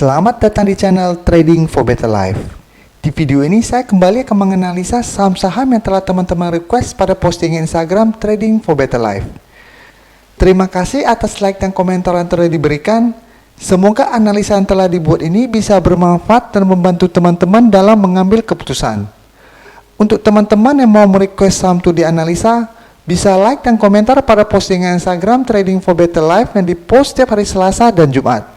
Selamat datang di channel Trading for Better Life. Di video ini saya kembali akan menganalisa saham-saham yang telah teman-teman request pada postingan Instagram Trading for Better Life. Terima kasih atas like dan komentar yang telah diberikan. Semoga analisa yang telah dibuat ini bisa bermanfaat dan membantu teman-teman dalam mengambil keputusan. Untuk teman-teman yang mau merequest saham itu dianalisa, bisa like dan komentar pada postingan Instagram Trading for Better Life yang dipost setiap hari Selasa dan Jumat.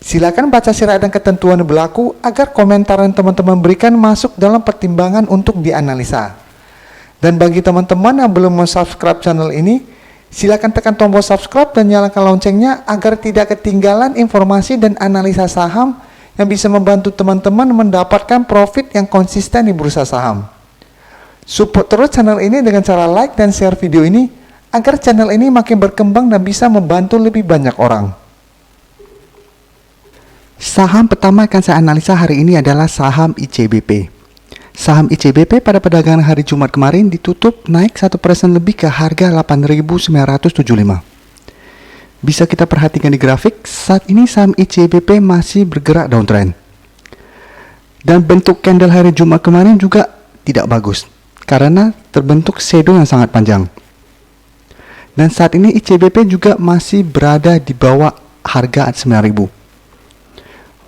Silakan baca syarat dan ketentuan yang berlaku agar komentar yang teman-teman berikan masuk dalam pertimbangan untuk dianalisa. Dan bagi teman-teman yang belum subscribe channel ini, silakan tekan tombol subscribe dan nyalakan loncengnya agar tidak ketinggalan informasi dan analisa saham yang bisa membantu teman-teman mendapatkan profit yang konsisten di bursa saham. Support terus channel ini dengan cara like dan share video ini agar channel ini makin berkembang dan bisa membantu lebih banyak orang. Saham pertama akan saya analisa hari ini adalah saham ICBP. Saham ICBP pada perdagangan hari Jumat kemarin ditutup naik 1% lebih ke harga 8.975. Bisa kita perhatikan di grafik, saat ini saham ICBP masih bergerak downtrend. Dan bentuk candle hari Jumat kemarin juga tidak bagus, karena terbentuk shadow yang sangat panjang. Dan saat ini ICBP juga masih berada di bawah harga 9.000.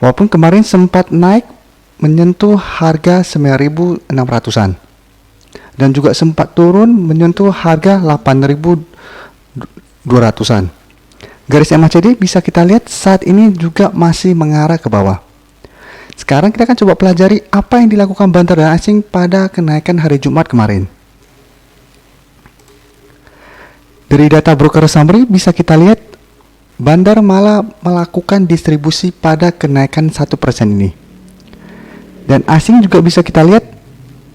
Walaupun kemarin sempat naik menyentuh harga 9.600-an. Dan juga sempat turun menyentuh harga 8.200-an. Garis MACD bisa kita lihat saat ini juga masih mengarah ke bawah. Sekarang kita akan coba pelajari apa yang dilakukan bandar dana asing pada kenaikan hari Jumat kemarin. Dari data broker summary bisa kita lihat bandar malah melakukan distribusi pada kenaikan 1% ini. Dan asing juga bisa kita lihat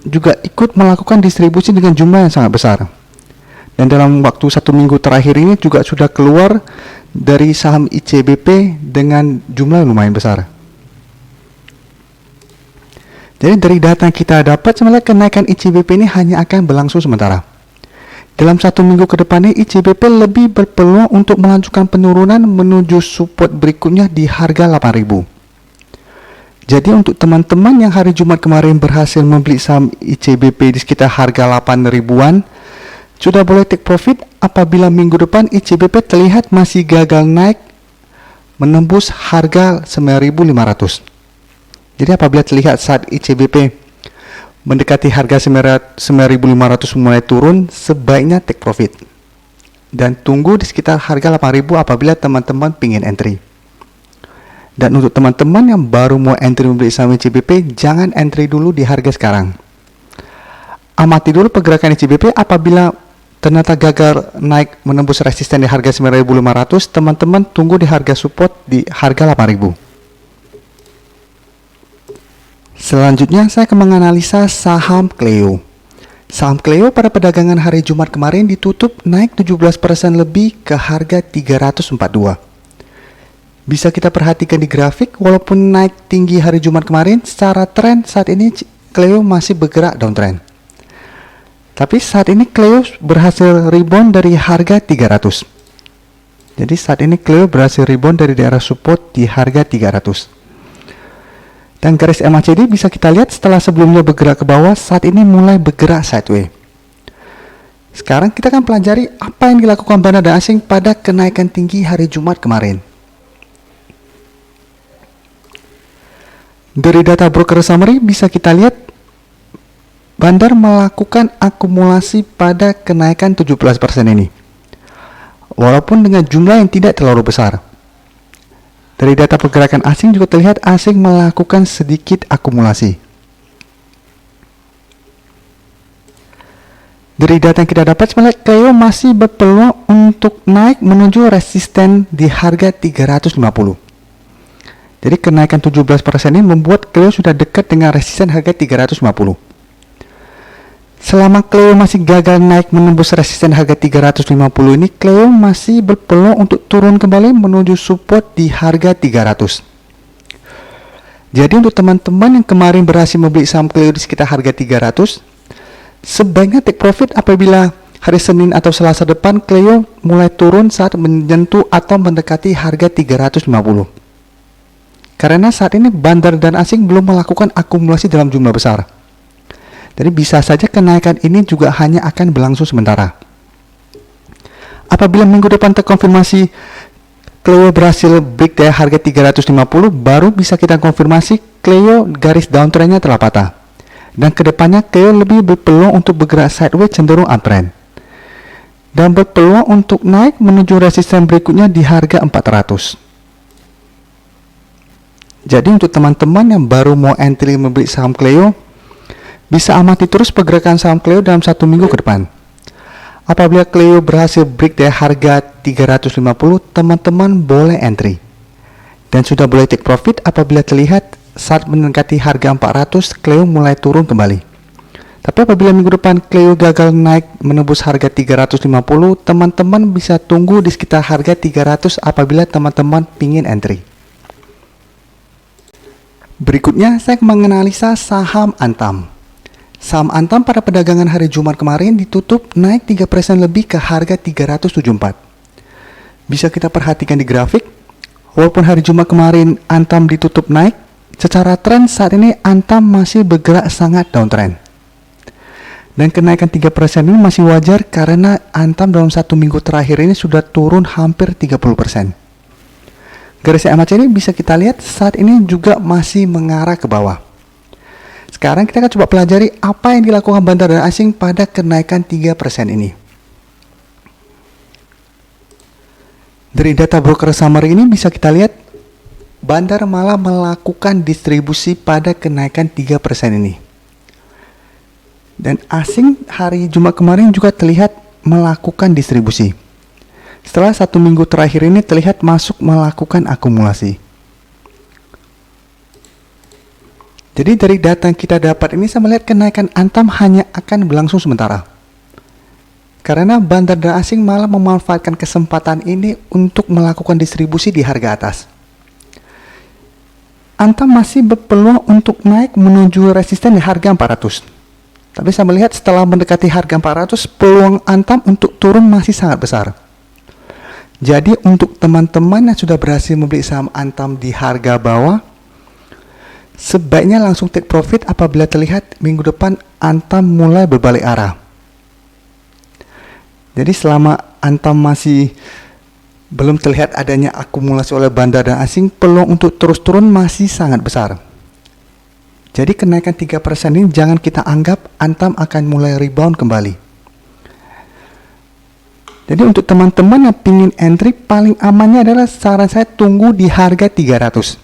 juga ikut melakukan distribusi dengan jumlah yang sangat besar. Dan dalam waktu 1 minggu terakhir ini juga sudah keluar dari saham ICBP dengan jumlah yang lumayan besar. Jadi dari data yang kita dapat sebenarnya kenaikan ICBP ini hanya akan berlangsung sementara. Dalam 1 minggu ke depannya, ICBP lebih berpeluang untuk melanjutkan penurunan menuju support berikutnya di harga 8.000. Jadi untuk teman-teman yang hari Jumat kemarin berhasil membeli saham ICBP di sekitar harga 8.000-an, sudah boleh take profit apabila minggu depan ICBP terlihat masih gagal naik menembus harga 9.500. Jadi apabila terlihat saat ICBP mendekati harga 9.500 mulai turun, sebaiknya take profit. Dan tunggu di sekitar harga 8.000 apabila teman-teman ingin entry. Dan untuk teman-teman yang baru mau entry membeli saham ICBP, jangan entry dulu di harga sekarang. Amati dulu pergerakan ICBP apabila ternyata gagal naik menembus resisten di harga 9.500, teman-teman tunggu di harga support di harga 8.000. Selanjutnya saya akan menganalisa saham Cleo. Saham Cleo pada perdagangan hari Jumat kemarin ditutup naik 17% lebih ke harga 342. Bisa kita perhatikan di grafik, walaupun naik tinggi hari Jumat kemarin, secara tren saat ini Cleo masih bergerak downtrend. Tapi saat ini Cleo berhasil rebound dari harga 300. Jadi saat ini Cleo berhasil rebound dari daerah support di harga 300. Dan garis MACD bisa kita lihat setelah sebelumnya bergerak ke bawah, saat ini mulai bergerak sideways. Sekarang kita akan pelajari apa yang dilakukan bandar dana asing pada kenaikan tinggi hari Jumat kemarin. Dari data broker summary bisa kita lihat bandar melakukan akumulasi pada kenaikan 17% ini. Walaupun dengan jumlah yang tidak terlalu besar. Dari data pergerakan asing juga terlihat asing melakukan sedikit akumulasi. Dari data yang kita dapat, sebenarnya Cleo masih berpeluang untuk naik menuju resisten di harga 350. Jadi kenaikan 17% ini membuat Cleo sudah dekat dengan resisten harga 350. Selama Cleo masih gagal naik menembus resisten harga 350 ini, Cleo masih berpeluang untuk turun kembali menuju support di harga 300. Jadi untuk teman-teman yang kemarin berhasil membeli saham Cleo di sekitar harga 300, sebaiknya take profit apabila hari Senin atau Selasa depan Cleo mulai turun saat menyentuh atau mendekati harga 350. Karena saat ini bandar dan asing belum melakukan akumulasi dalam jumlah besar. Jadi bisa saja kenaikan ini juga hanya akan berlangsung sementara. Apabila minggu depan terkonfirmasi Clio berhasil break dari harga 350, baru bisa kita konfirmasi Clio garis downtrendnya telah patah. Dan kedepannya Clio lebih berpeluang untuk bergerak sideways cenderung uptrend. Dan berpeluang untuk naik menuju resisten berikutnya di harga 400. Jadi untuk teman-teman yang baru mau entry membeli saham Clio, bisa amati terus pergerakan saham Clio dalam 1 minggu ke depan. Apabila Clio berhasil break dari harga 350, teman-teman boleh entry. Dan sudah boleh take profit apabila terlihat saat mendekati harga 400, Clio mulai turun kembali. Tapi apabila minggu depan Clio gagal naik menembus harga 350, teman-teman bisa tunggu di sekitar harga 300 apabila teman-teman ingin entry. Berikutnya, saya menganalisa saham Antam. Saham Antam pada perdagangan hari Jumat kemarin ditutup naik 3% lebih ke harga 374. Bisa kita perhatikan di grafik, walaupun hari Jumat kemarin Antam ditutup naik, secara tren saat ini Antam masih bergerak sangat downtrend. Dan kenaikan 3% ini masih wajar karena Antam dalam 1 minggu terakhir ini sudah turun hampir 30%. Garis EMA ini bisa kita lihat saat ini juga masih mengarah ke bawah. Sekarang kita akan coba pelajari apa yang dilakukan bandar dan asing pada kenaikan 3% ini. Dari data broker summary ini bisa kita lihat bandar malah melakukan distribusi pada kenaikan 3% ini. Dan asing hari Jumat kemarin juga terlihat melakukan distribusi. Setelah 1 minggu terakhir ini terlihat masuk melakukan akumulasi. Jadi dari data yang kita dapat ini saya melihat kenaikan Antam hanya akan berlangsung sementara. Karena bandar dan asing malah memanfaatkan kesempatan ini untuk melakukan distribusi di harga atas. Antam masih berpeluang untuk naik menuju resisten di harga 400. Tapi saya melihat setelah mendekati harga 400, peluang Antam untuk turun masih sangat besar. Jadi untuk teman-teman yang sudah berhasil membeli saham Antam di harga bawah, sebaiknya langsung take profit apabila terlihat minggu depan Antam mulai berbalik arah. Jadi selama Antam masih belum terlihat adanya akumulasi oleh bandar dan asing, peluang untuk terus turun masih sangat besar. Jadi kenaikan 3% ini jangan kita anggap Antam akan mulai rebound kembali. Jadi untuk teman-teman yang ingin entry, paling amannya adalah saran saya tunggu di harga 300.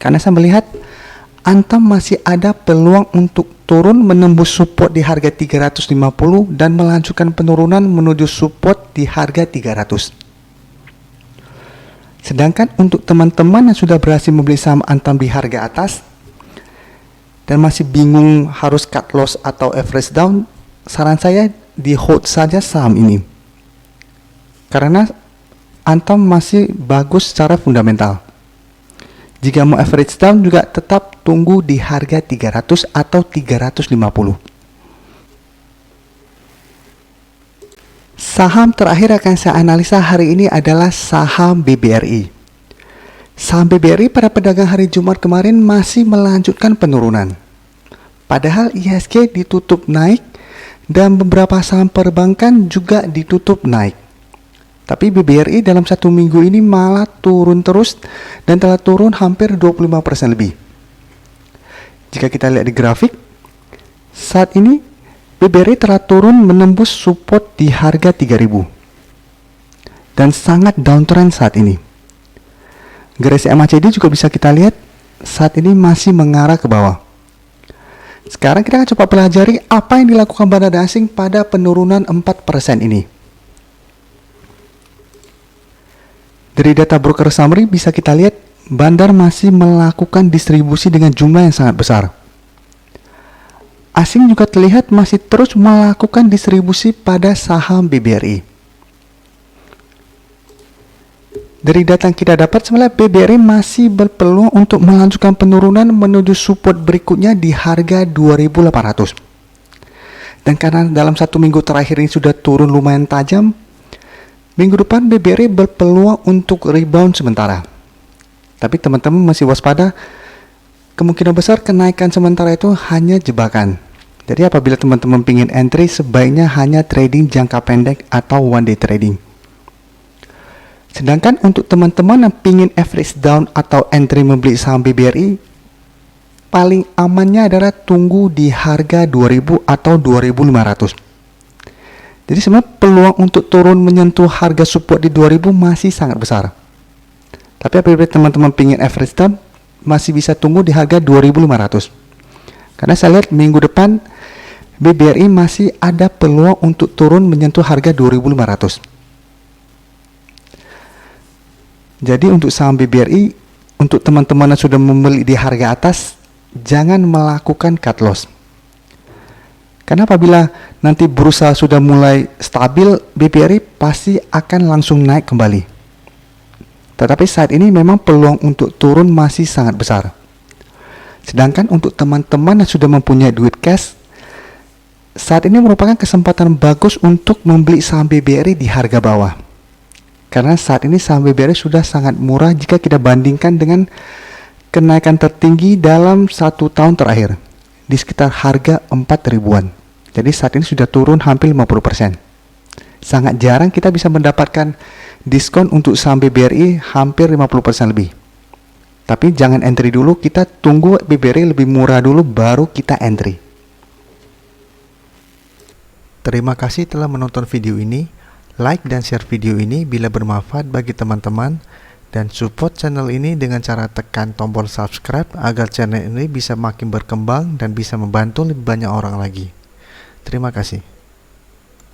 Karena saya melihat Antam masih ada peluang untuk turun menembus support di harga 350 dan melanjutkan penurunan menuju support di harga 300. Sedangkan untuk teman-teman yang sudah berhasil membeli saham Antam di harga atas dan masih bingung harus cut loss atau average down, saran saya di hold saja saham ini. Karena Antam masih bagus secara fundamental. Jika mau average down juga tetap tunggu di harga 300 atau 350. Saham terakhir akan saya analisa hari ini adalah saham BBRI. Saham BBRI pada perdagangan hari Jumat kemarin masih melanjutkan penurunan. Padahal IHSG ditutup naik dan beberapa saham perbankan juga ditutup naik. Tapi BBRI dalam 1 minggu ini malah turun terus dan telah turun hampir 25% lebih. Jika kita lihat di grafik, saat ini BBRI telah turun menembus support di harga 3.000 dan sangat downtrend saat ini. Garis MACD juga bisa kita lihat saat ini masih mengarah ke bawah. Sekarang kita akan coba pelajari apa yang dilakukan bandar asing pada penurunan 4% ini. Dari data broker summary bisa kita lihat bandar masih melakukan distribusi dengan jumlah yang sangat besar. Asing juga terlihat masih terus melakukan distribusi pada saham BBRI. Dari data yang kita dapat, sebenarnya BBRI masih berpeluang untuk melanjutkan penurunan menuju support berikutnya di harga 2.800. Dan karena dalam 1 minggu terakhir ini sudah turun lumayan tajam, minggu depan BBRI berpeluang untuk rebound sementara. Tapi teman-teman masih waspada, kemungkinan besar kenaikan sementara itu hanya jebakan. Jadi apabila teman-teman ingin entry, sebaiknya hanya trading jangka pendek atau one day trading. Sedangkan untuk teman-teman yang ingin average down atau entry membeli saham BBRI, paling amannya adalah tunggu di harga 2000 atau 2500. Jadi sebenarnya peluang untuk turun menyentuh harga support di 2000 masih sangat besar. Tapi apabila teman-teman ingin average down, masih bisa tunggu di harga 2500. Karena saya lihat minggu depan BBRI masih ada peluang untuk turun menyentuh harga 2500. Jadi untuk saham BBRI, untuk teman-teman yang sudah membeli di harga atas, jangan melakukan cut loss. Karena apabila nanti bursa sudah mulai stabil, BBRI pasti akan langsung naik kembali. Tetapi saat ini memang peluang untuk turun masih sangat besar. Sedangkan untuk teman-teman yang sudah mempunyai duit cash, saat ini merupakan kesempatan bagus untuk membeli saham BBRI di harga bawah. Karena saat ini saham BBRI sudah sangat murah jika kita bandingkan dengan kenaikan tertinggi dalam 1 tahun terakhir, di sekitar harga 4 ribuan. Jadi saat ini sudah turun hampir 50%. Sangat jarang kita bisa mendapatkan diskon untuk saham BBRI hampir 50% lebih. Tapi jangan entry dulu, kita tunggu BBRI lebih murah dulu baru kita entry. Terima kasih telah menonton video ini. Like dan share video ini bila bermanfaat bagi teman-teman, dan support channel ini dengan cara tekan tombol subscribe agar channel ini bisa makin berkembang dan bisa membantu lebih banyak orang lagi. Terima kasih.